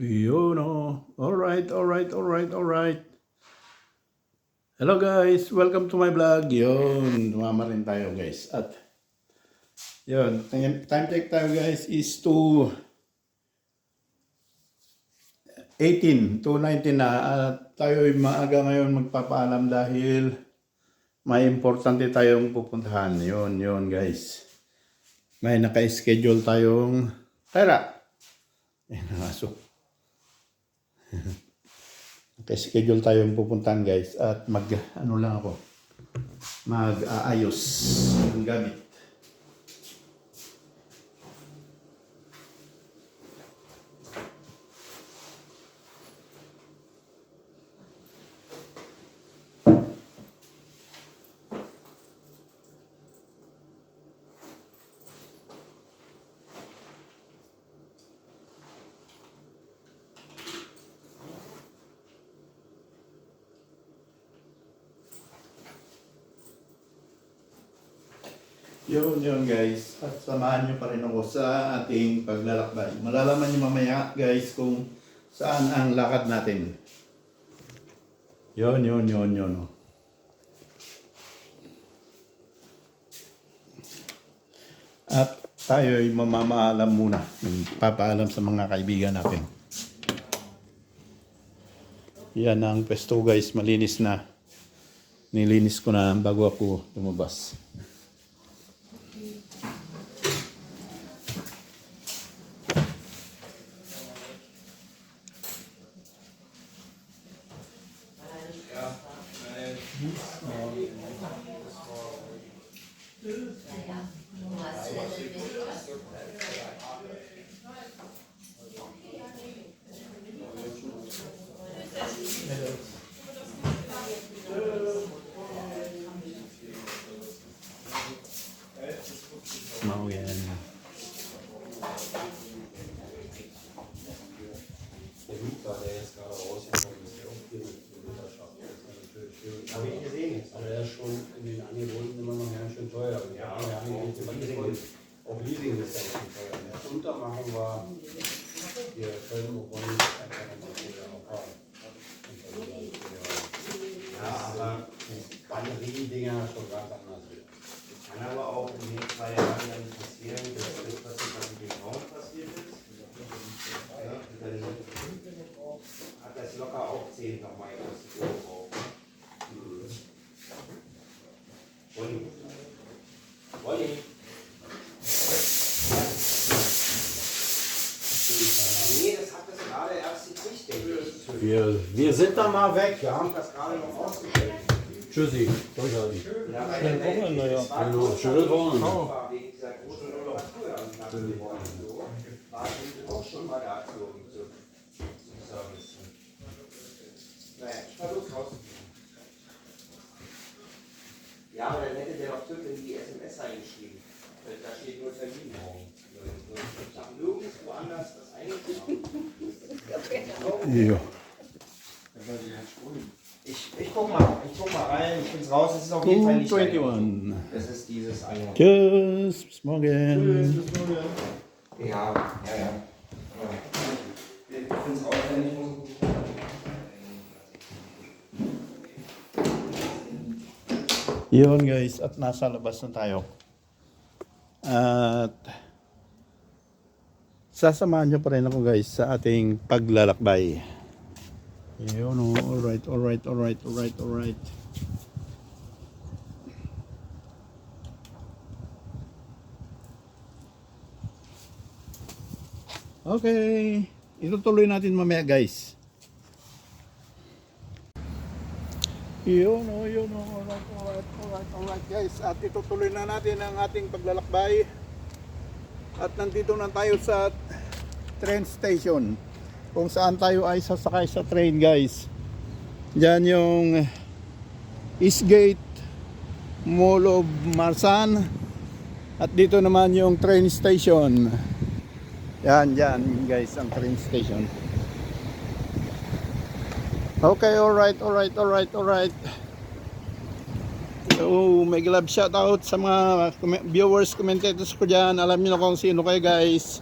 Yun oh. Alright. Hello guys, welcome to my vlog. Yun, tumama rin tayo guys. At yun, time check tayo guys is 2:18 to 19 na. At tayo ay maaga ngayon magpapaalam dahil may importante tayong pupuntahan. Yun guys. May naka-schedule tayong pera. Ayun ang aso. Okay, schedule tayong pupuntahan guys at mag-aayos ng gamit. Yun guys, at samahan nyo pa rin ako sa ating paglalakbay. Malalaman nyo mamaya guys kung saan ang lakad natin. Yun. At tayo ay mamamaalam muna. Papaalam sa mga kaibigan natin. Yan ang pwesto guys, malinis na. Nilinis ko na bago ako lumabas. Mau yan. Der Luca, der jetzt gerade rausgekommen ist, der auch hier mit Mutterschaft. Das ist natürlich schön. Habe ich gesehen jetzt. Aber der ist schon in den Angeboten immer noch ganz schön teuer. Ja, auch Leasing ist ganz schön teuer. Der Untermachung war hier Köln und Bonn einfach nochmal teuer auch haben. Ja, aber Batteriedinger schon ganz anders wieder. Kann aber auch in den 2 Jahren dann passieren, dass das, was in dem Raum passiert ist, ja, dann hat das locker auch 10 nochmal gekostet Euro. Olli. Nee, das hat das gerade erst gekriegt, denke ich. Wir sind da mal weg. Wir haben das gerade noch ausgestellt. Tschüssi. Durchhalten. Ja, weil der Wochenende, ja. Genau, schönes Wochenende. Wegen dieser großen Reparatur am Nacken geworden. So. War auch schon mal der Aktion zum Service. Naja, ich war los raus. Ja, aber dann hätte der doch Tipp in die SMS reingeschrieben. Da steht nur Termin morgen. Ich habe nirgendwo anders das eingetragen. Ja. Ich guck mal rein, ich bin's raus, es ist auf jeden Fall nicht 2:21. Das ist dieses eine. Tschüss, bis morgen. Ja. Ich bin's raus, wenn ich muss. Yun guys, at nasa labas na tayo. At sasamahan nyo pa rin ako guys sa ating paglalakbay. Yun oh, alright. Okay, itutuloy natin mamaya guys. Yun oh, alright guys. At itutuloy na natin ang ating paglalakbay. At nandito na tayo sa train station. Kung saan tayo ay sasakay sa train guys. Diyan yung Eastgate Mall of Marsan. At dito naman yung train station. Yan guys ang train station. Okay, alright. So, may love shoutout sa mga viewers, commentators ko dyan. Alam niyo na kung sino kayo guys.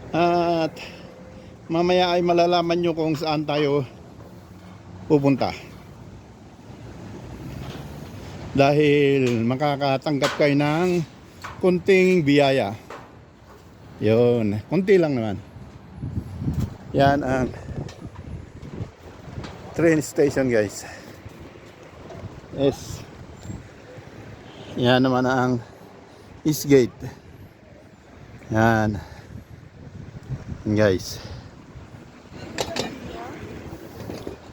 At mamaya ay malalaman nyo kung saan tayo pupunta. Dahil makakatanggap kayo ng kunting biyaya. Yun, kunti lang naman. Yan ang train station guys. Yes. Yan naman ang East Gate. Yan. Yan guys.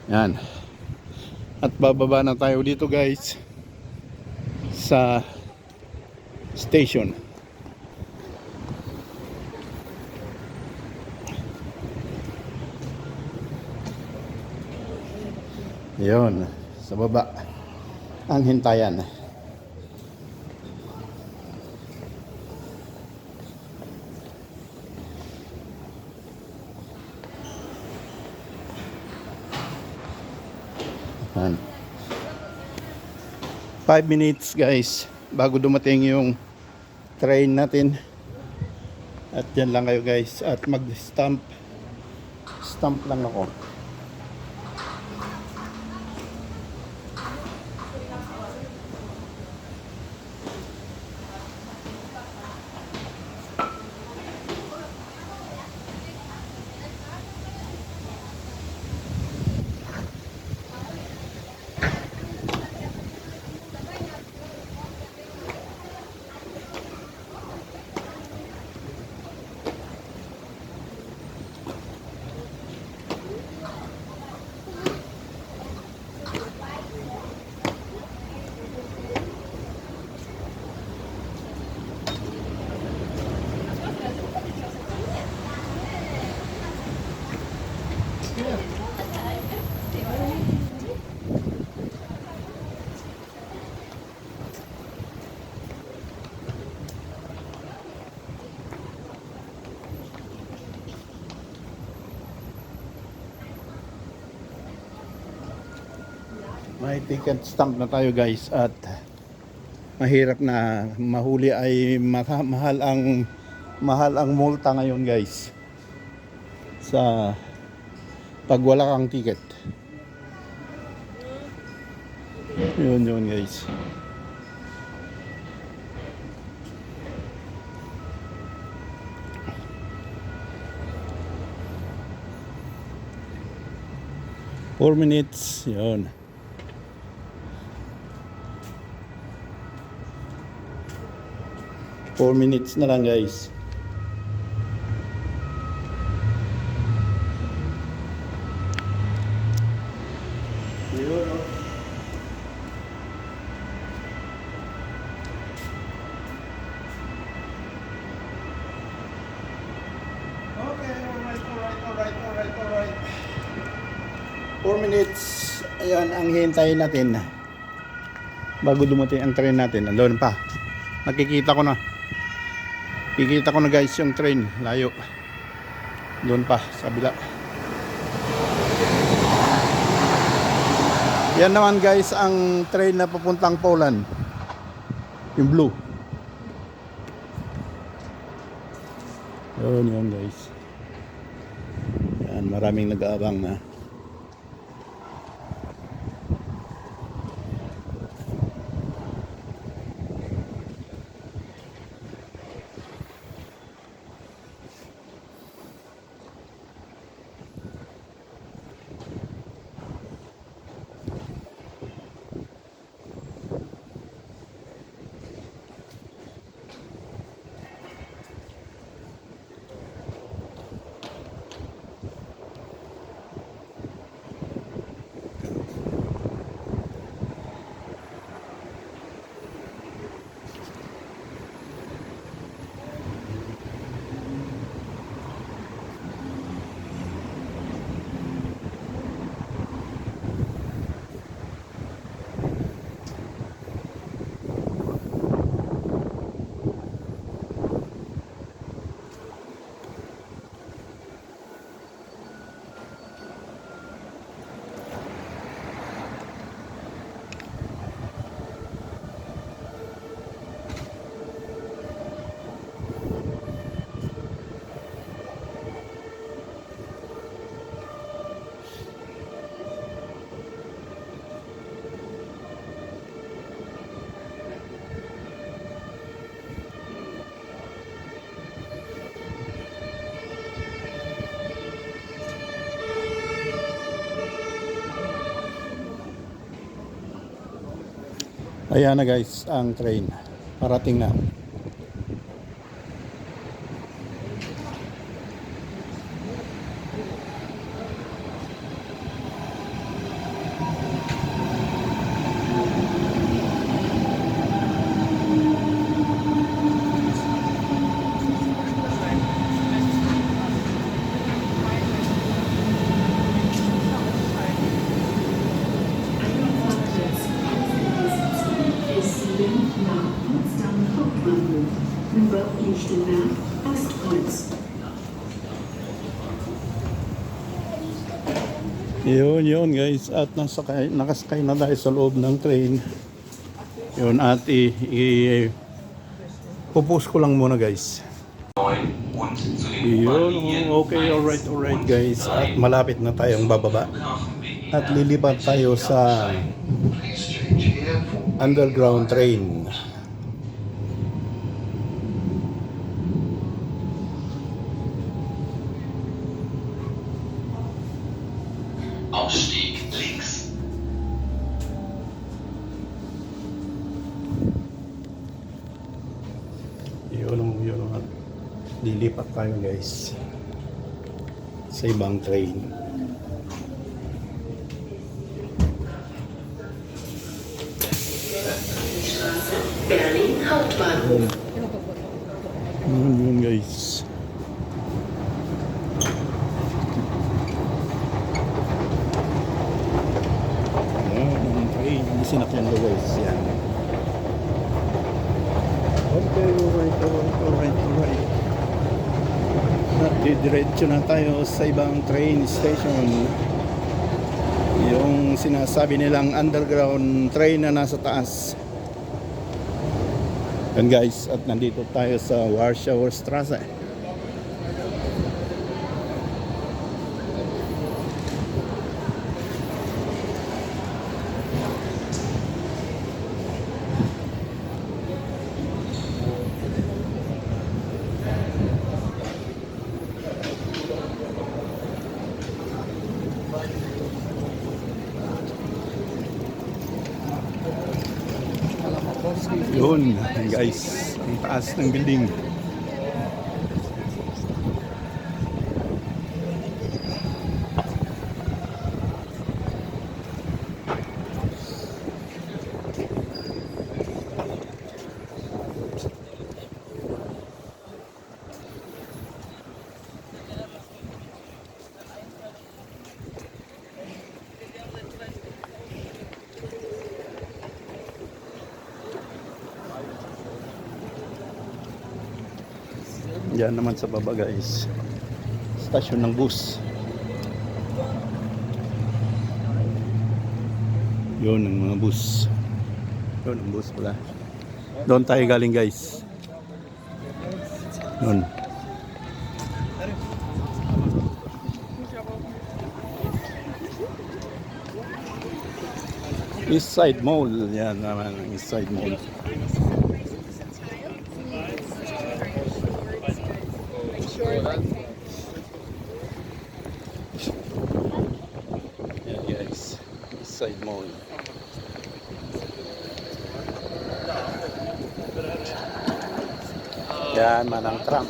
Yan. At bababa na tayo dito guys sa station. Yun, sa baba ang hintayan. Yan. 5 minutes guys bago dumating yung train natin. At dyan lang kayo guys at mag-stamp lang ako. May ticket stamp na tayo guys at mahirap na mahuli ay mahal ang multa ngayon guys sa pag wala kang ticket. Yun guys. Four minutes, yun. Four minutes na lang guys. Yun, oh. Okay, alright. 4 minutes. Ayan ang hintayin natin bago dumating ang train natin. Andun pa. Nakikita ko na. Kikita ko na guys yung train. Layo. Doon pa sa kabila. Yan naman guys ang train na papuntang Poland. Yung blue. Yun guys. Yan, maraming nag-aabang na. Ayan na guys, ang train. Parating na. S7 nach Potsdam Hauptbahnhof über Lichtenberg Ostkreuz. Yun guys, at nakasakay na tayo sa loob ng train. Yun, at pupus ko lang muna guys. Yun, okay, alright guys. At malapit na tayong bababa. At lilipat tayo sa underground train. Ausstieg links. Yun. At lilipat tayo guys sa ibang train. Berlin Hauptbahnhof. Yun guys. Ang train. Hindi sinakyan ko guys. Yan. Okay, alright. At didiretso na tayo sa ibang train station. Yung sinasabi nilang underground train na nasa taas. Yan guys, at nandito tayo sa Warschauer Straße. Yun guys, ang taas ng building. Yan naman sa baba guys, stasyon ng bus. Yun ang mga bus. Yun ang bus pala. Doon tayo galing guys. Yun. East Side Mall. Yan naman ang East Side Mall. Yan guys, East Side Mall. Yan, manang Trump.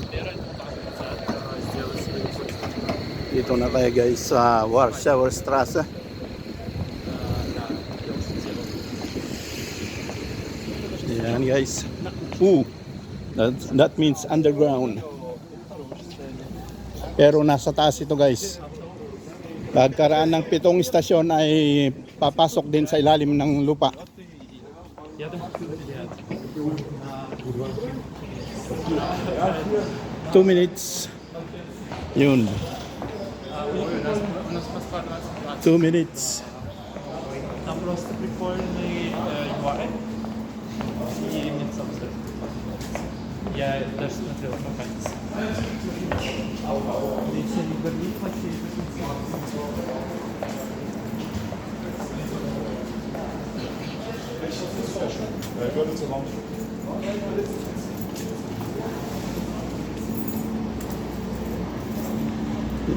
Dito na tayo guys sa Warschauer Straße. Yan guys. That means underground. Pero nasa taas ito guys. Pagkaraan ng 7 istasyon ay papasok din sa ilalim ng lupa. 2 minutes. Yun. 2 minutes. Там просто прикольный UI. И нет собственно. Я даже смотрел вакансии. Если не Берлин, плохие.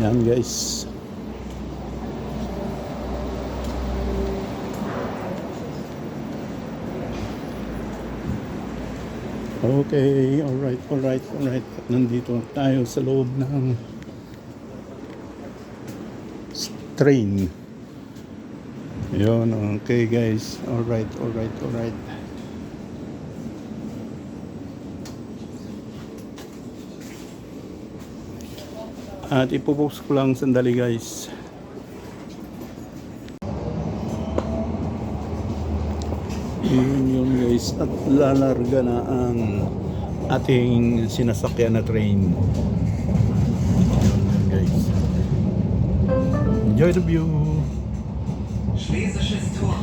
Yan guys. Okay, alright. At nandito tayo sa loob ng train. Yun, okay guys. Alright. At ipopost ko lang sandali guys. Yun guys. At lalarga na ang ating sinasakyan na train. Yun guys. Enjoy the view. Schlesisches Tor.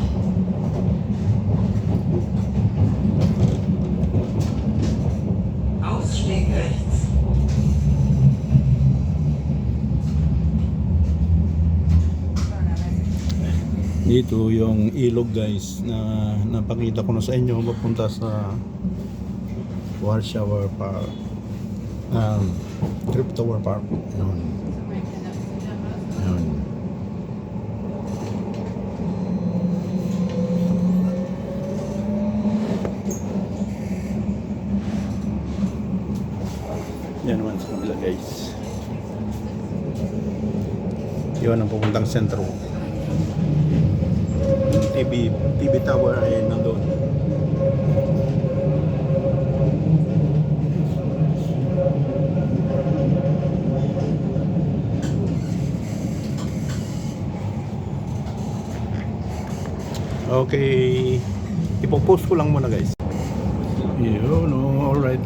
Ausstieg rechts. Dito yung ilog guys na napakita ko na sa inyo papunta sa Warsaw Park. Trip Tower Park. Yun. Yan naman sa kabila guys. Yun ang pupuntang sentro. TV tower ay nandun. Okay, ipopost ko lang muna guys. Yun, alright.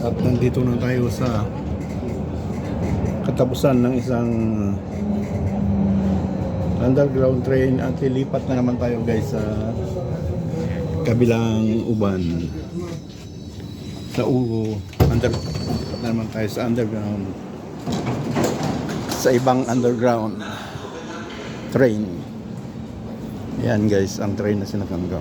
At nandito na tayo sa katapusan ng isang underground train at lilipat na naman tayo guys sa kabilang uban. Lilipat na naman tayo sa underground, sa ibang underground train. Yan guys, ang train na sinakangga.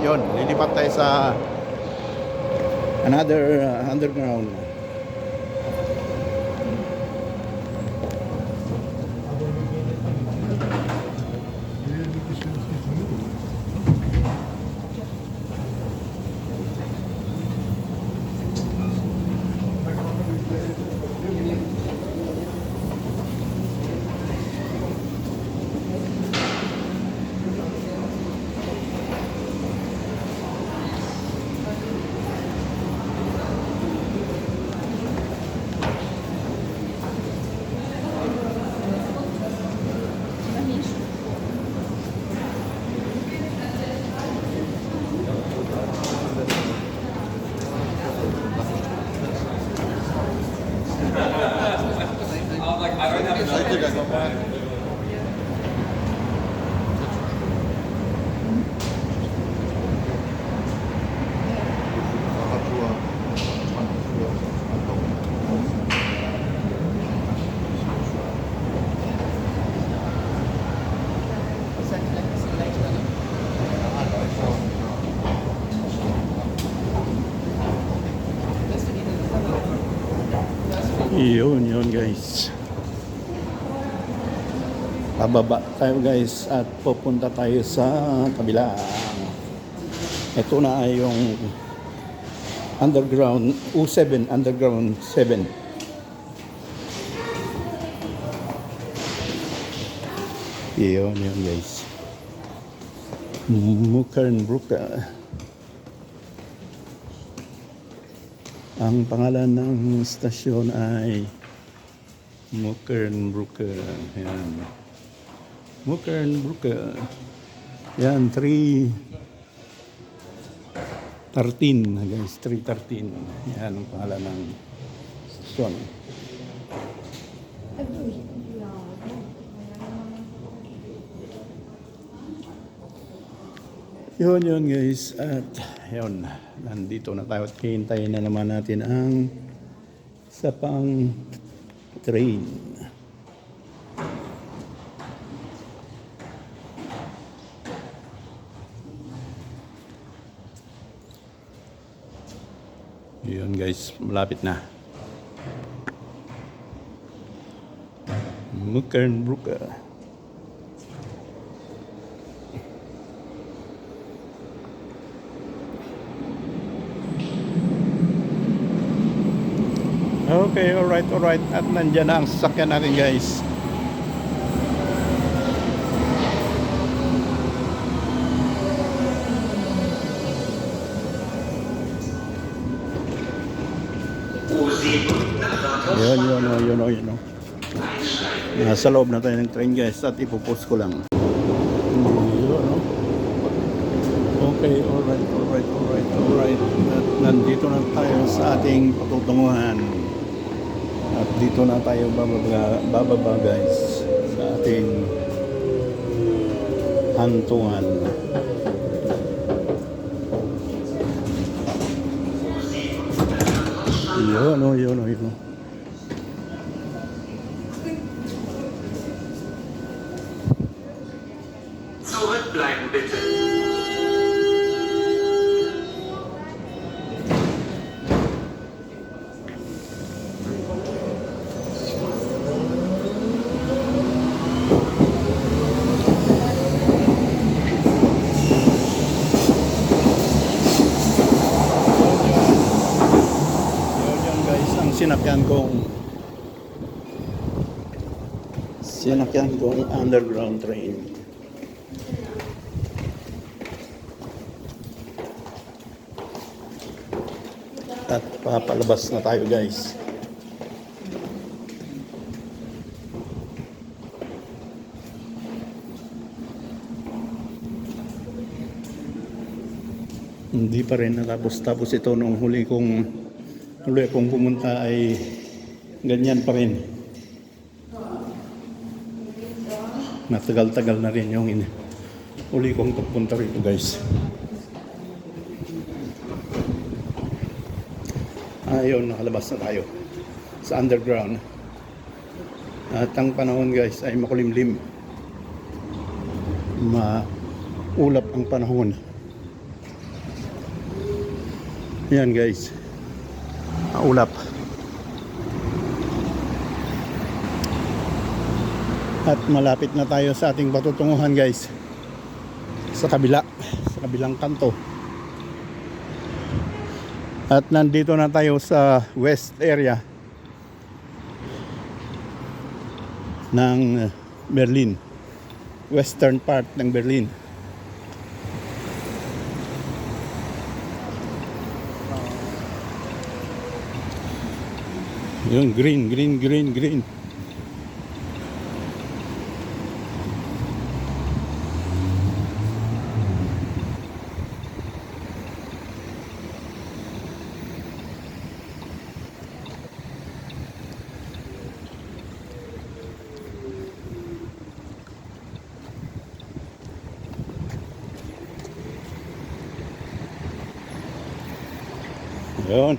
Yun, lilipat tayo sa another underground. Yun guys. Pababa tayo guys at pupunta tayo sa kabila. Ito na ay yung underground U7, underground 7. Yun guys. Muckernbrücke. Ang pangalan ng stasyon ay Muckernbrücke. Ayan. Muckernbrücke. Yan, 313 guys, 313. Yan ang pangalan ng stasyon. Yun guys, at yun, nandito na tayo at hihintayin na naman natin ang isa pang train. Yun guys, malapit na. Muckernbrücke. Okay, alright. At nandyan na ang sasakyan natin guys. Yun. Nasa loob na tayo ng train guys at ipopost ko lang. Yun, no? Okay, alright. At nandito na tayo sa ating patutunguhan. At dito na tayo bababa guys sa ating hantungan. Yun. Zurückbleiben bitte. Yun guys, ang sinakyan kong underground train. At papalabas na tayo guys. Hindi pa rin natapos ito nung huli akong pumunta ay ganyan pa rin. Matagal-tagal na rin yung huli kong pupunta rito guys. Ayun, nakalabas na tayo sa underground. At ang panahon guys ay makulimlim. Maulap ang panahon. Yan guys, maulap. At malapit na tayo sa ating patutunguhan guys, sa kabilang kanto. At nandito na tayo sa west area ng Berlin, western part ng Berlin. Yung green. Yun.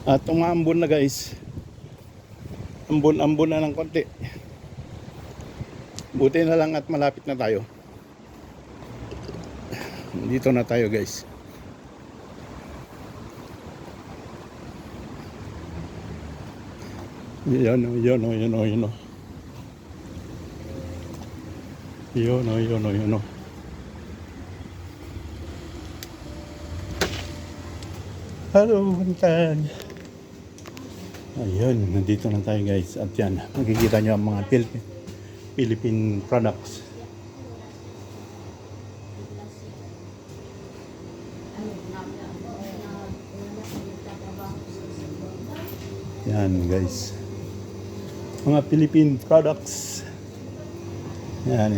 At umaambon na guys. Ambon na ng konti. Buti na lang at malapit na tayo. Dito na tayo guys. Yun. Hello, Bantan. Ayun, nandito na tayo guys. At yan, makikita nyo ang mga Philippine products. Yan guys, mga Philippine products. Yan.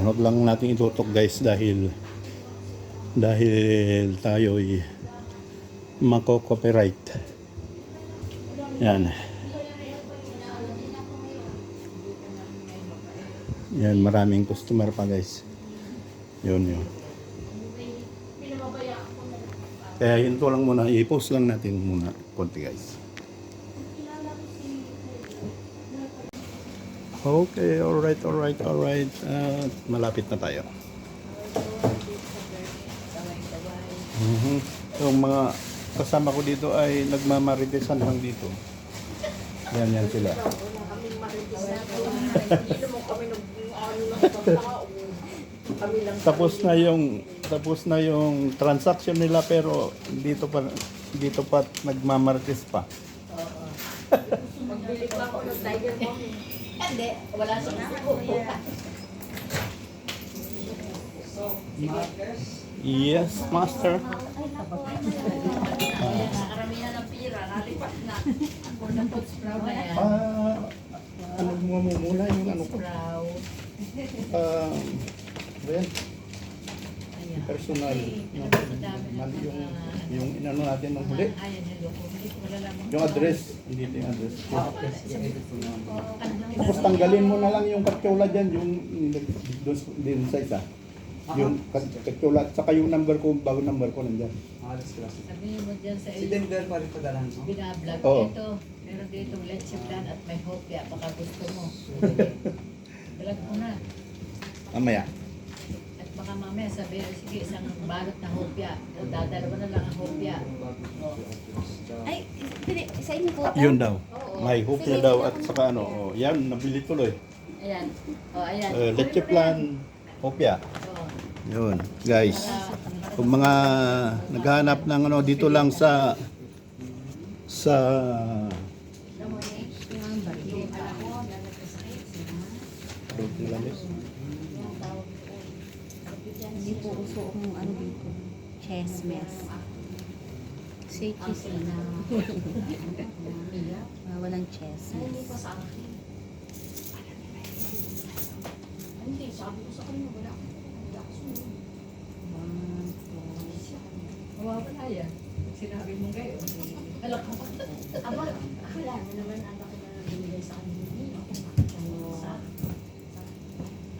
Huwag lang natin itutok guys dahil tayo'y mako-copyright. Yan, maraming customer pa guys. Yun. Kaya hinto lang muna, i-post lang natin muna konti guys. Okay, alright. Malapit na tayo. Yung mga kasama ko dito ay nagmamaritesan lang dito. Yan sila. Tapos na yung transaction nila pero dito pa nagmamarites pa. Magbili pa ako ng tiger mo. Hindi, wala siya na. Yes, master. Karamihan ng pira, nalipat na. Ako na po, sprout na yan. Ano mo muna yung ano ko? Sprout. Ayan. Personal. Yung inano natin ng huli. Ayan, hello po. Hindi ko malalaman. Yung address. Hindi ito yung address. Tapos tanggalin mo na lang yung katsyola dyan. Yung din sa isa. Yung katsyola. Saka yung number ko, bago number ko nandyan. Sabihin mo dyan sa Si Denver pa rin padalahan mo. binablog. Oo. Ito, meron dito leche plan at may hopya. Baka gusto mo. Vlog mo na. Mamaya. At baka mamaya sabihin, sige, isang balot na hopya. O dadalawa na lang ang hopya. Ay, pili, sa inyo po. Yun daw. Oo. May hope na daw at saka ano. Oh, yan, nabili tuloy. Ayan. O, ayan. Leche plan. Hopya. Oo. Yun, guys. Kung mga naghahanap ng ano dito lang sa Hindi po uso kung ano dito. Chesmes. Say cheese na. Walang chesmes. Mawawala yan. Sinabi mo kayo. Alam ko. Aba, akala mo naman ang laki na binigay sa kanila.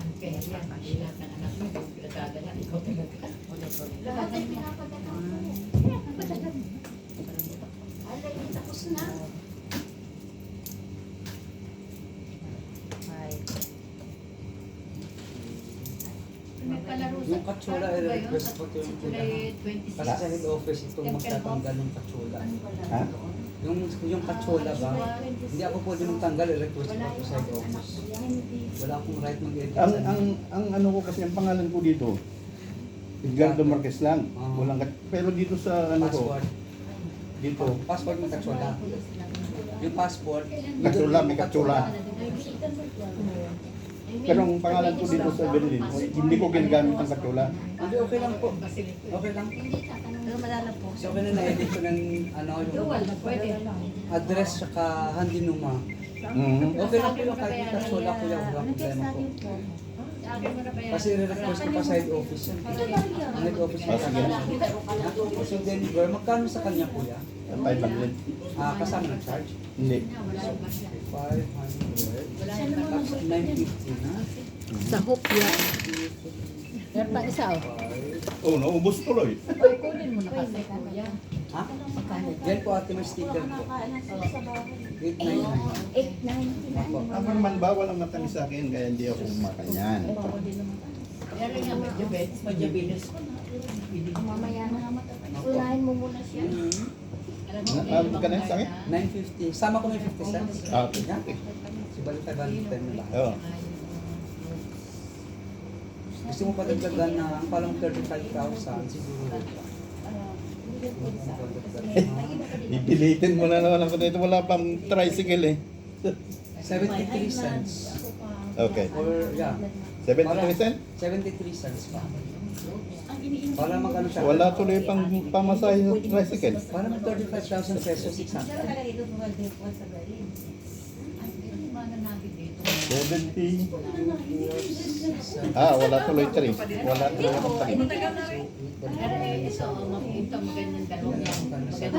Ang kaya yan. Hindi lahat ng anak mo. Kung pinagdadala, ikaw talaga. Lahat ay pinapadala ko. Alay, tapos na. May palaro sa Yung katsula, ano ba yun? i-request ko ito yung Sa July 26. Kasi sa head office itong magtatanggal ng katsula. Ha? Yung katsula ba, hindi ako pwede magtanggal, i-request ko ito sa head office. Wala akong right mag-edit. ang ano ko kasi ang pangalan ko dito. Edgardo Marquez lang. Walang pero dito sa ano ko, Password. dito Passport ng katsula. Yung passport, katsula, may katsula. Pero ang pangalan ko dito sa Berlin, hindi ko ginagamit ang katsula. hindi okay lang po. Okay lang. Pero malala po. So, okay na na-edit ko ng ano, yung Dual, pwede. address tsaka handinuma. Okay lang po yung kahit may katsula ko yung walang problema po. Sabi mo na ba yan? Kasi re-request ko pa sa head office yan. Ang head office Ah, sige. So Denver, magkano sa kanya kuya? 500. Kasama ng charge? Hindi. 500. Tapos 950 na. Sa hopya. Meron pa isa oh. Oh, naubos tuloy. Oy, kunin mo na kasi kuya. Ha? Yan po ate may sticker po. 899. 890. Ako naman bawal ang matamis sa akin kaya hindi ako kumakanyan. Meron nga medyo bilis. Mamaya na. Unahin mo muna siya. Alam mo, Magkano sa akin? 950. Sama ko may 50 cents. Okay. Si balik 510 na lang. Oo. Gusto mo padagdagan na ang palang 35,000 siguro. Ipilitin mo na naman ako dito. Wala pang tricycle eh. 73 cents. Okay. Or yeah. 73 cent? 73 cents pa. Para magkano siya? Wala tuloy pang pamasahe sa tricycle. Para mag 35,000 pesos exactly. 70. Wala tuloy 3. Wala tuloy akong 3. Pero ito, makikita mo ganyan dalawang yan. Maganda siya.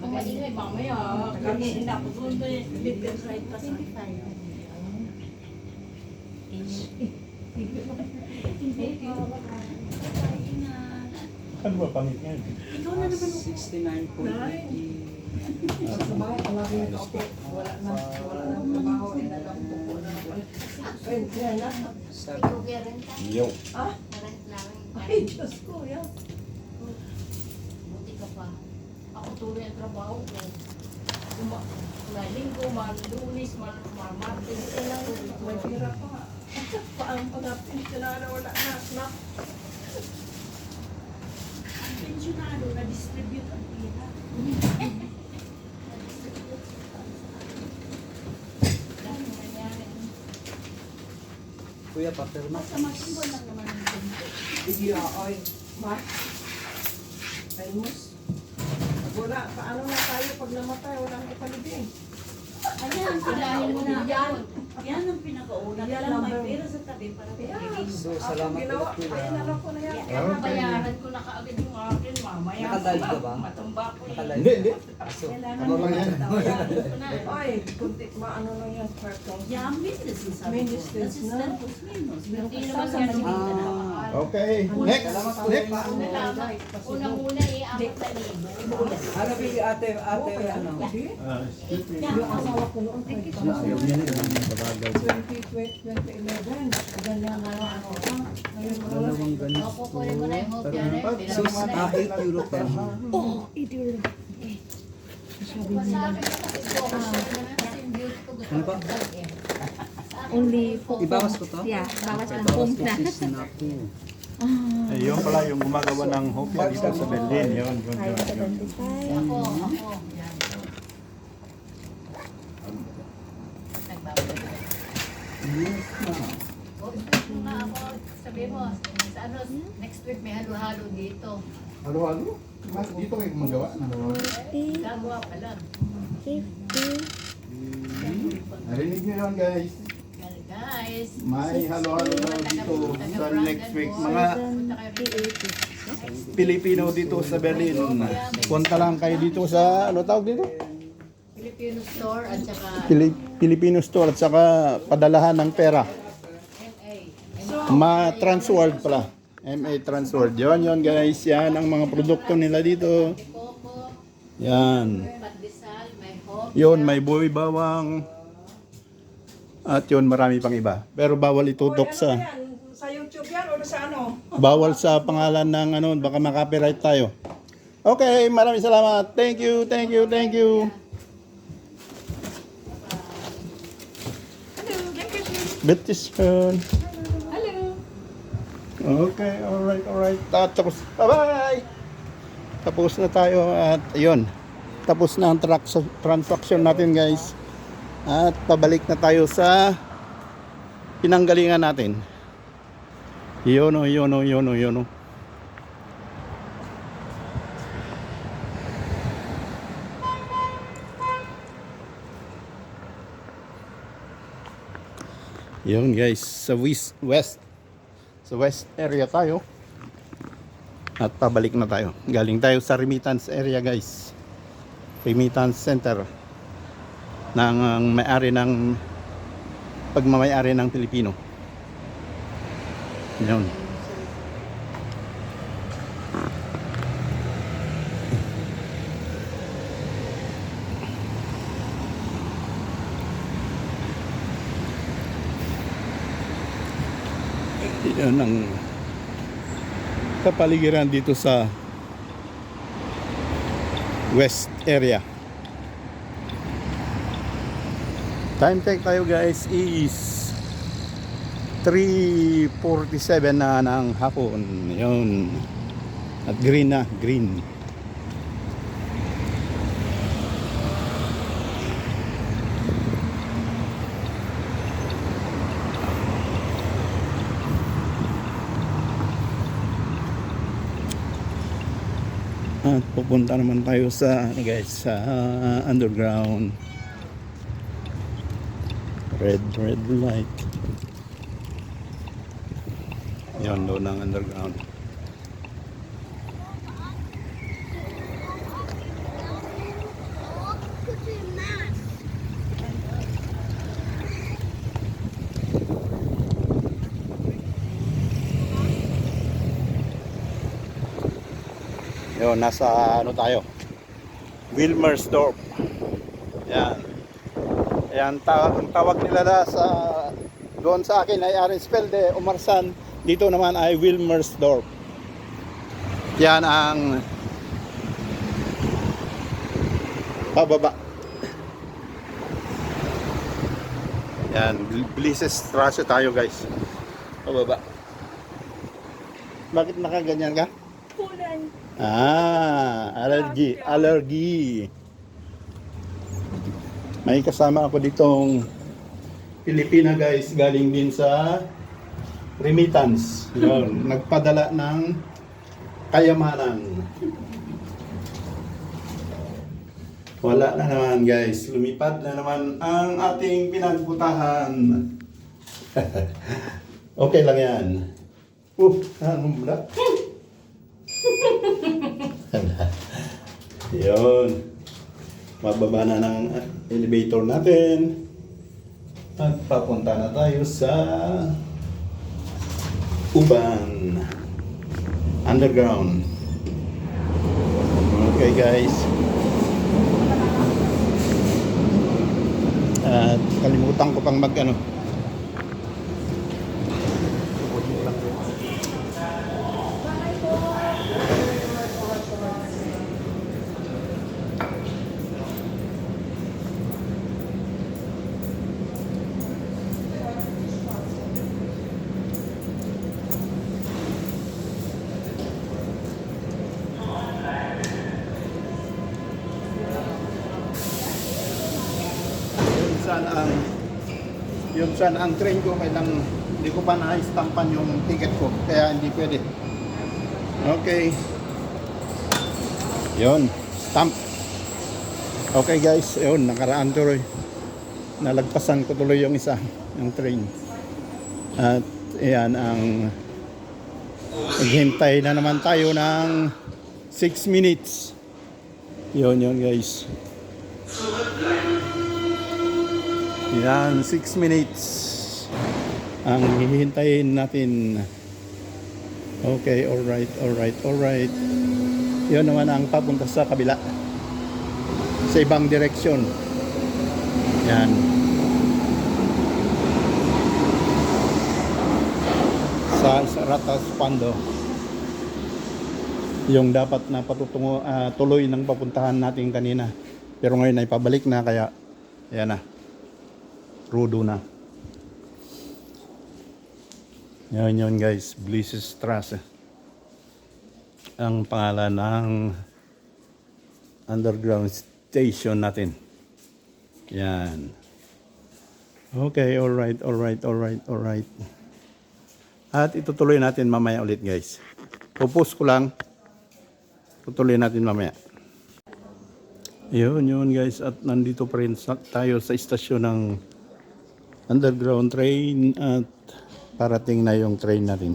Maganda mamaya. Kami na ako doon left and right pa sa Ano ba pangit ngayon? 69.80. Yo. Ay, Diyos ko, yan. Buti ka pa. Ako tuloy ang trabaho ko. Linggo, Lunes, Martes, may pira pa. Paano pag-apin siya na wala na. Ang pensionado, na-distribute ang pira. Dahil nangyari. Kuya, papirma. Basta masimbol lang naman ang ganito. Hindi ay. Ma? Almus? Wala. Paano na tayo pag namatay? Walang ipalibing. Ayan, ilahin mo na yan. Yan ang pinakauna. Kaya lang may pera sa tabi para pagiging. So, salamat Ginawa. ulit, kuya. Ay, nalako na yan. Bayaran ko na kaagad yung akin, mamaya. Nakalive ka ba? Matumba ko eh. Nakalive. Hindi. So, Kailangan ano lang yan? Ay, kunti. Maano lang yan. Cartons. Yan, business is sabi ko. Business That's na. status minus. Hindi naman Sa yan mga- yung Okay, next. Salamat po. Next. Unang-una eh, 4,000. Ano ba yung ate, ano? Yung asawa ko noon. 2011. Ganyan na lang ako. Ngayon mo lang. Dalawang ganito. Opo, kunin mo na yung hope yan eh. So, 8 euro per month. Masabi ko kasi po, kasi yung beauty ko gusto Ano ba? ko eh. Only Ibawas ko to? Yeah, bawas ng Bawas pump ko na. sis na po. Yun pala yung gumagawa ng hopya dito sa Berlin. Yun. 575. Ako, yan. Nagbabalik. Yes, ma'am. O, nga ako, sabi mo, sa ano, next week may halo-halo dito. Halo-halo? Mas dito kayo gumagawa? Gagawa pa lang. 50. Narinig nyo yun guys. Yan, guys. May halo-halo na dito sa next week. Mga Punta kayo rito. Pilipino dito sa Berlin. Punta lang kayo dito sa, ano tawag dito? Filipino store at saka Filipino store at saka padalahan ng pera. MA. Transworld pala. MA Transworld. Yun guys. Yan ang mga produkto nila dito. Coco, Yan. pandesal, may hope. Yun, may buhay bawang. At yun, marami pang iba. Pero bawal itutok Ano sa... yan? Sa YouTube yan o sa ano? Bawal sa pangalan ng ano, baka makapiright tayo. Okay, maraming salamat. Thank you, thank you, thank you. Bitteschön. Hello. Okay, alright. Tapos, bye-bye! Tapos na tayo at yun. Tapos na ang transaction natin guys. At pabalik na tayo sa pinanggalingan natin. Yun o. Yun guys, sa west area tayo. At pabalik na tayo. Galing tayo sa remittance area guys. Remittance center ng may-ari ng pagmamay-ari ng Pilipino. Yun. Yan ang kapaligiran dito sa west area. Time check tayo guys is 3:47 na ng hapon. Yun. At green na, green. At pupunta naman tayo sa guys sa underground. Red light. Yan doon ang underground. Yun, nasa ano tayo? Wilmersdorf. Yan. Ayan, ang tawag nila na sa Doon sa akin ay Arenspelde, Umarsan. Dito naman ay Wilmersdorf. Yan ang pababa. Yan, Bliesstraße tayo guys. Pababa. Bakit nakaganyan ka? Pulan. Allergy. May kasama ako ditong Pilipina guys, galing din sa remittance. Yun, nagpadala ng kayamanan. Wala na naman guys, lumipad na naman ang ating pinagputahan. Okay lang yan. Ano ba? Yun. Mababa na ng elevator natin. At papunta na tayo sa Uban Underground. Okay guys. At kalimutan ko pang mag ano. Yun saan ang train ko, kailang hindi ko pa na-stampan yung ticket ko, kaya hindi pwede. Okay. Yun, stamp. Okay guys, yun, nakaraan tuloy. Nalagpasan ko tuloy yung isa, yung train. At yan ang naghintay na naman tayo ng 6 minutes. Yun guys. Yan, 6 minutes ang hihintayin natin. Okay, alright. Yun naman ang papunta sa kabila, sa ibang direksyon. Yan. Sa Ratas Pando, yung dapat na patutungo, tuloy ng papuntahan natin kanina, pero ngayon ay pabalik na, kaya yan na, rudo na. Yun guys, Bliesstraße ang pangalan ng underground station natin. Yan. Okay, alright. At itutuloy natin mamaya ulit guys. Pupus ko lang. Tutuloy natin mamaya. Yun guys, at nandito pa rin tayo sa istasyon ng underground train at parating na yung train natin.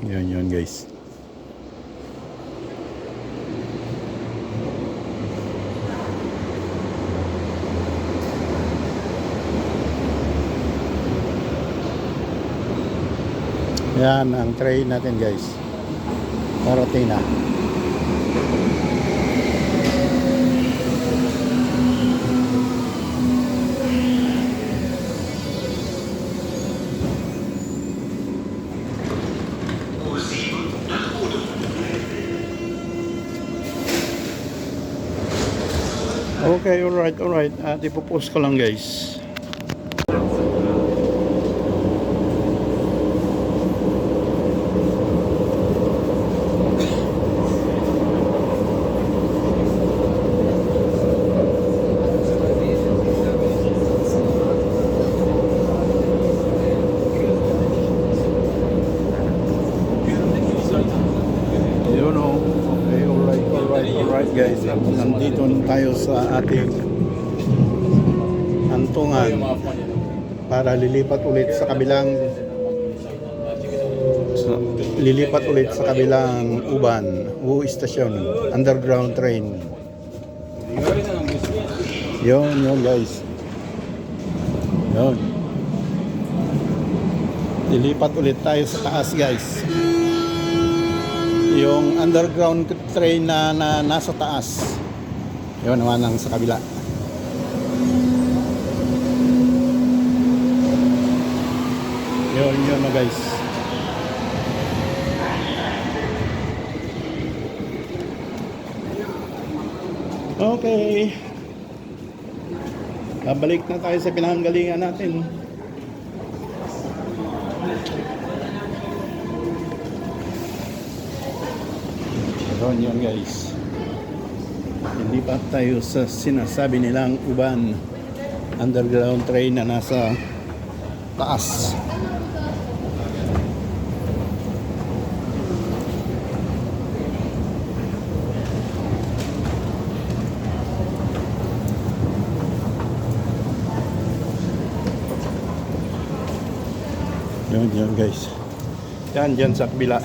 Yun guys. Yan ang train natin guys. Parating na. Okay, alright. Ipopost ko lang guys. Guys, nandito tayo sa ating antungan para lilipat ulit sa kabilang Uban station, underground train. Yun guys. Yun. Lilipat ulit tayo sa taas guys. Yung underground train na nasa taas. Yun naman ang sa kabila. Yun na guys. Okay. Babalik na tayo sa pinanggalingan natin. Yun guys. Hindi pa tayo sa sinasabi nilang Uban underground train na nasa taas. Yun guys. Yan dyan sa kabila.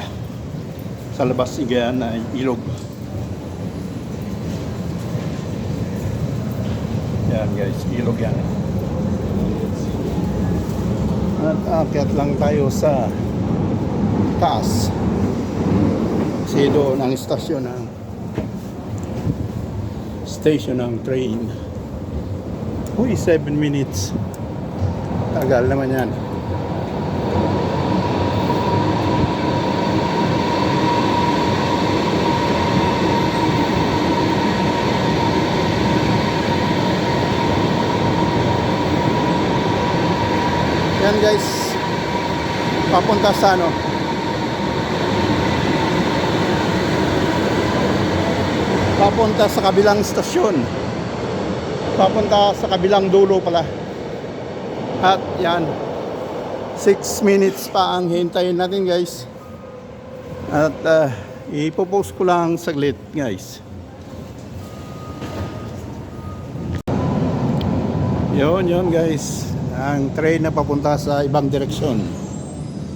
Sa labas igayan na ilog. Yan guys, ilog yan. At aakyat lang tayo sa taas. Kasi doon ang station ng train. Uy, 7 minutes. Tagal naman yan. Yan guys, papunta sa papunta sa kabilang stasyon, papunta sa kabilang dulo pala. At yan, 6 minutes pa ang hintayin natin guys. At ipopost ko lang saglit guys. Yun guys, ang train na papunta sa ibang direksyon.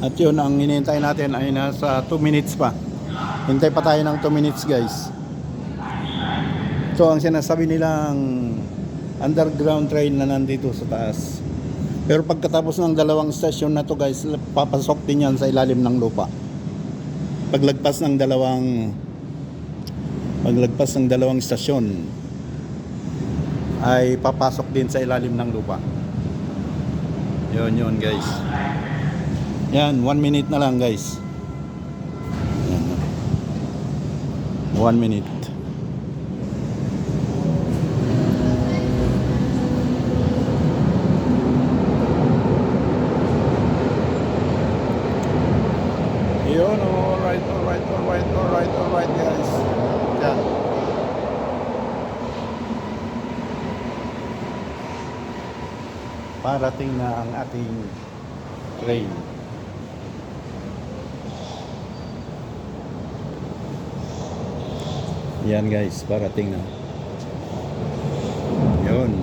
At yun, ang hinihintay natin ay nasa 2 minutes pa. Hintay pa tayo ng 2 minutes guys. So ang sinasabi nilang underground train na nandito sa taas. Pero pagkatapos ng dalawang stasyon na to guys, papasok din yan sa ilalim ng lupa. Paglagpas ng dalawang stasyon ay papasok din sa ilalim ng lupa. Yun guys. Yan, 1 minute na lang guys. 1 minute. Yun, alright guys. Yan. Parating na ang ating train. Yan guys, parating na. Yun.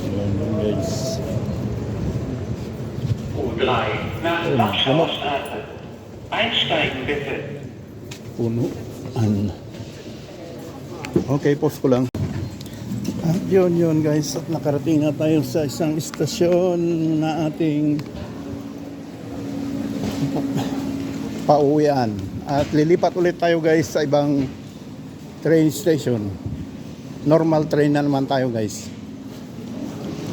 Yun guys. Nachbarstraße. Einsteigen bitte. Punuan. Okay, post ko lang. At yun guys, at nakarating na tayo sa isang istasyon na ating pauwian. At lilipat ulit tayo guys sa ibang train station. Normal train na naman tayo guys.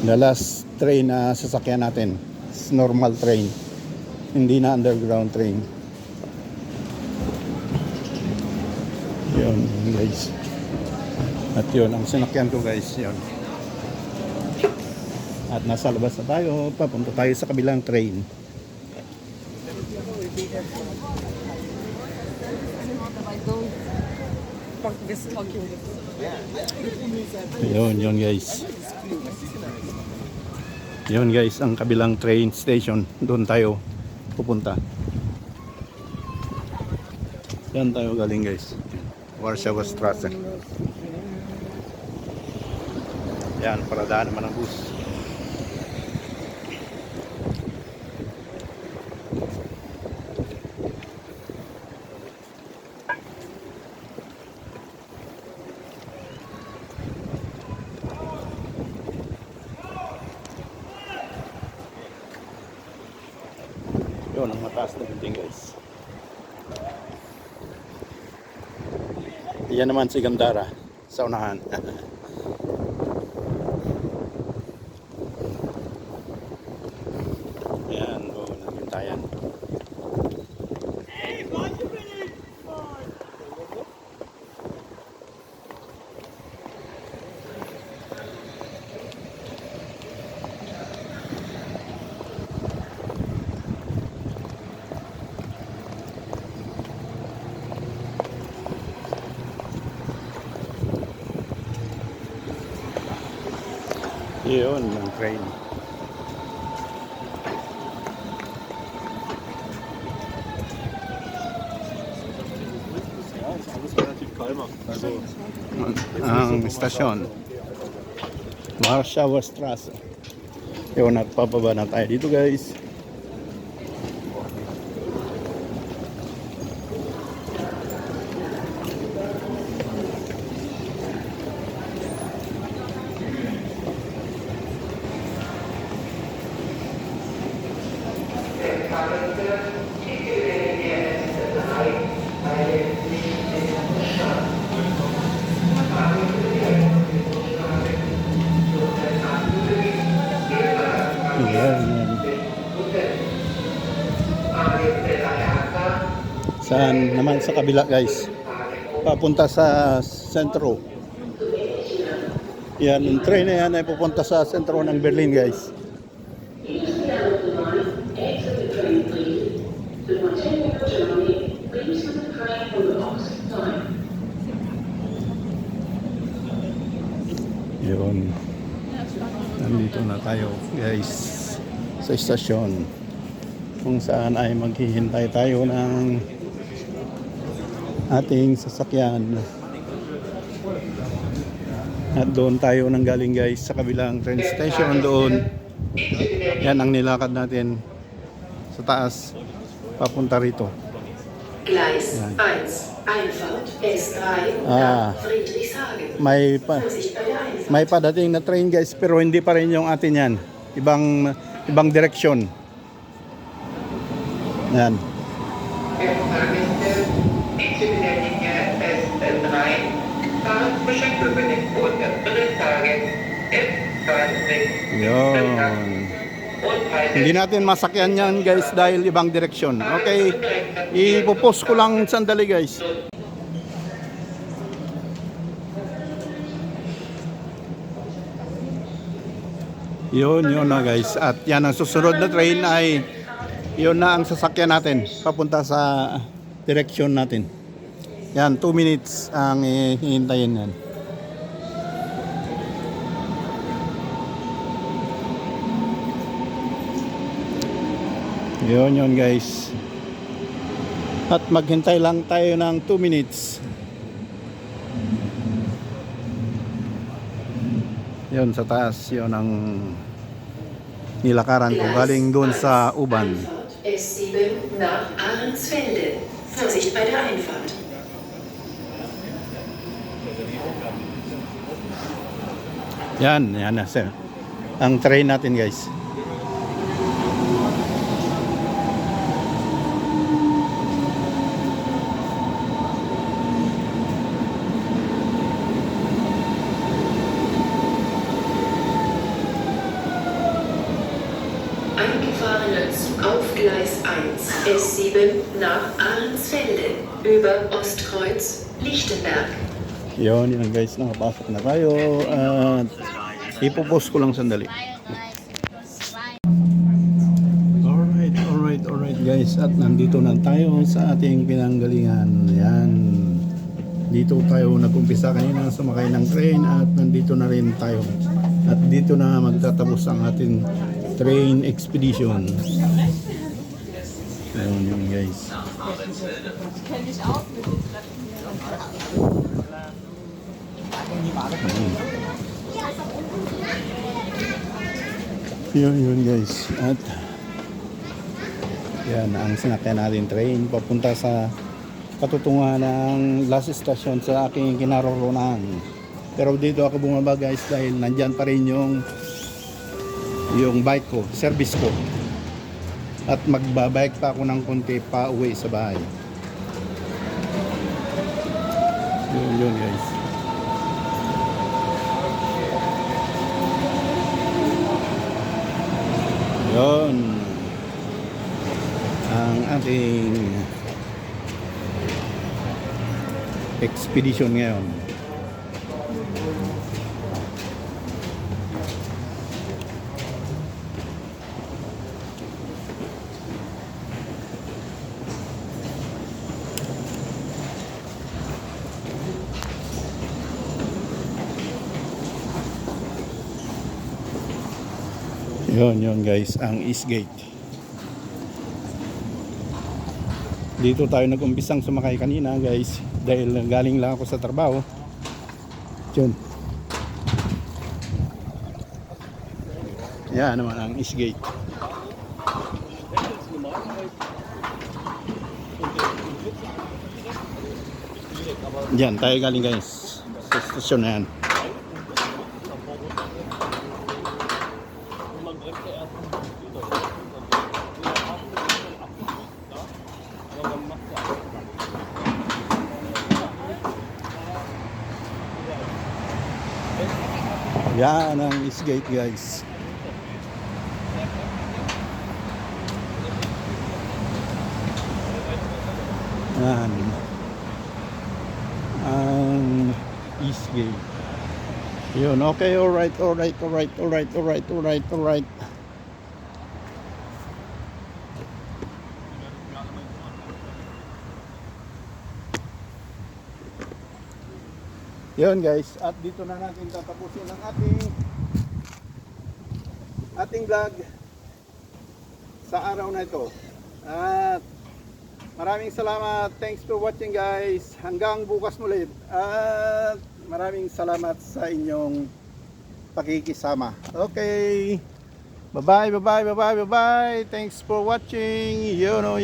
The last train na sasakyan natin is normal train, hindi na underground train. Yun guys. At yun ang sinakyan ko guys. Yun. At nasa labas na tayo, papunta tayo sa kabilang train. Yun guys. Yun guys, ang kabilang train station. Doon tayo pupunta. Yan tayo galing guys. Warsaw Straße. Yan, paradaan naman ang bus. Yun, ang mataas na building guys. Yan naman si Gandara sa unahan. Yan, naghintayan. Yun, ang train. Ang istasyon Warschauer Straße. Yun, at papaba na tayo dito guys. Saan naman sa kabila guys, papunta sa sentro. Yan, yung train na yan ay pupunta sa sentro ng Berlin guys. Yun, nandito na tayo guys sa istasyon kung saan ay maghihintay tayo ng ating sasakyan. At doon tayo nanggaling guys sa kabilang train station doon. Yan ang nilakad natin sa taas papunta rito. Gleis 1, Einfahrt S3 Friedrichshagen. May padating na train guys, pero hindi pa rin yung atin yan. Ibang direksyon. Yan. Yun. Hindi natin masakyan yan guys dahil ibang direksyon. Okay, ipopost ko lang sandali guys. Yun na guys. At yan ang susunod na train ay yun na ang sasakyan natin papunta sa direksyon natin. Yan, 2 minutes ang hihintayin yan. Yun guys. At maghintay lang tayo ng 2 minutes. Yun sa taas, yun ang nilakaran ko galing doon sa Uban. S7 nach Ahrensfelde. Vorsicht bei der Einfahrt. Yan na sir. Ang train natin guys. Eingefahrener Zug auf Gleis 1, S7 nach Ahrensfelde, über Ostkreuz, Lichtenberg. Yun guys, nakapasok na tayo at ipopost ko lang sandali. Alright guys, at nandito na tayo sa ating pinanggalingan. Yan, dito tayo nag-umpisa kanina sumakay ng train at nandito na rin tayo. At dito na magtatapos ang ating train expedition. Yun guys. Yun guys. At yan ang sinakyan natin train papunta sa patutunguhan ng last station sa aking kinaroroonan. Pero dito ako bumaba guys dahil nandyan pa rin yung bike ko, service ko. At magbabike pa ako ng konti pa uwi sa bahay. Yun guys. Yun ang ating expedition ngayon. Yun guys, ang East Gate. Dito tayo nag-umpisang sumakay kanina guys, dahil galing lang ako sa trabaho. Yun. Yan naman ang East Gate. Diyan tayo galing guys, sa stasyon na yan. Yan ang East Gate guys. Yan ang East Gate. Yun, okay, alright. Yun guys, at dito na natin tatapusin ang ating vlog sa araw na ito. At maraming salamat. Thanks for watching guys. Hanggang bukas ulit. At maraming salamat sa inyong pakikisama. Okay. Bye-bye. Thanks for watching. Yono.